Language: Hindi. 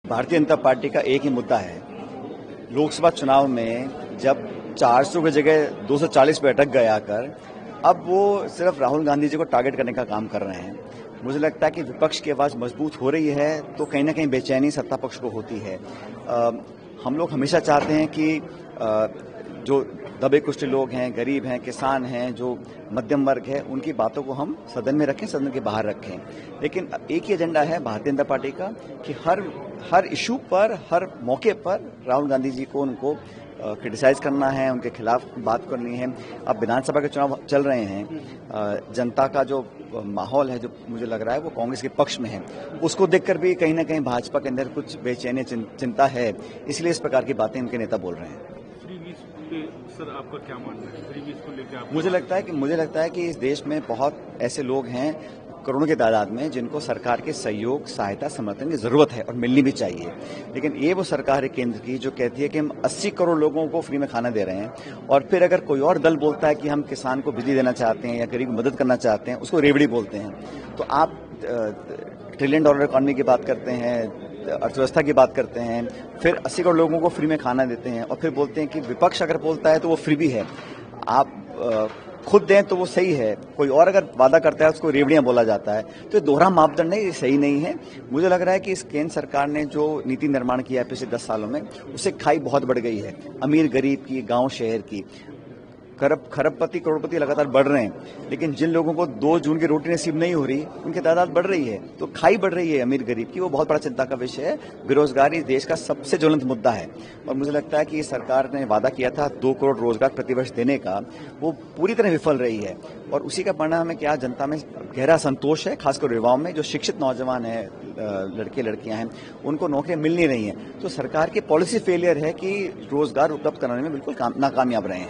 भारतीय जनता पार्टी का एक ही मुद्दा है। लोकसभा चुनाव में जब 400 की जगह 240 पे अटक गए आकर, अब वो सिर्फ राहुल गांधी जी को टारगेट करने का काम कर रहे हैं। मुझे लगता है कि विपक्ष की आवाज मजबूत हो रही है तो कहीं ना कहीं बेचैनी सत्ता पक्ष को होती है। हम लोग हमेशा चाहते हैं कि जो दबे कुचले लोग हैं, गरीब हैं, किसान हैं, जो मध्यम वर्ग है, उनकी बातों को हम सदन में रखें, सदन के बाहर रखें। लेकिन एक ही एजेंडा है भारतीय जनता पार्टी का कि हर इशू पर, हर मौके पर राहुल गांधी जी को उनको क्रिटिसाइज करना है, उनके खिलाफ बात करनी है। अब विधानसभा के चुनाव चल रहे हैं, जनता का जो माहौल है, जो मुझे लग रहा है वो कांग्रेस के पक्ष में है। उसको देखकर भी कहीं ना कहीं भाजपा के अंदर कुछ बेचैनी चिंता है, इसलिए इस प्रकार की बातें उनके नेता बोल रहे हैं। सर, आपका क्या मानना है फ्री वीज को लेकर? मुझे लगता है कि इस देश में बहुत ऐसे लोग हैं, करोड़ों की तादाद में, जिनको सरकार के सहयोग, सहायता, समर्थन की जरूरत है और मिलनी भी चाहिए। लेकिन ये वो सरकार है केंद्र की जो कहती है कि हम 80 करोड़ लोगों को फ्री में खाना दे रहे हैं, और फिर अगर कोई और दल बोलता है कि हम किसान को बिजली देना चाहते हैं या गरीब की मदद करना चाहते हैं, उसको रेवड़ी बोलते हैं। तो आप ट्रिलियन डॉलर इकॉनमी की बात करते हैं, अर्थव्यवस्था की बात करते हैं, फिर 80 करोड़ लोगों को फ्री में खाना देते हैं, और फिर बोलते हैं कि विपक्ष अगर बोलता है तो वो फ्री भी है। आप खुद दें तो वो सही है, कोई और अगर वादा करता है उसको रेवड़ियां बोला जाता है। तो ये दोहरा मापदंड है, ये सही नहीं है। मुझे लग रहा है कि इस केंद्र सरकार ने जो नीति निर्माण किया है पिछले 10 सालों में, उससे खाई बहुत बढ़ गई है, अमीर गरीब की, गांव शहर की। खरबपति करोड़पति लगातार बढ़ रहे हैं, लेकिन जिन लोगों को 2 जून की रोटी नसीब नहीं हो रही, उनकी तादाद बढ़ रही है। तो खाई बढ़ रही है अमीर गरीब की, वो बहुत बड़ा चिंता का विषय है। बेरोजगारी देश का सबसे ज्वलंत मुद्दा है, और मुझे लगता है कि सरकार ने वादा किया था 2 करोड़ रोजगार प्रतिवर्ष देने का, वो पूरी तरह विफल रही है। और उसी का परिणाम है कि आज जनता में गहरा संतोष है, खासकर युवाओं में। जो शिक्षित नौजवान हैं, लड़के लड़कियां हैं, उनको नौकरियां मिल नहीं रही हैं। तो सरकार के पॉलिसी फेलियर है कि रोजगार उपलब्ध कराने में बिल्कुल नाकामयाब रहे हैं।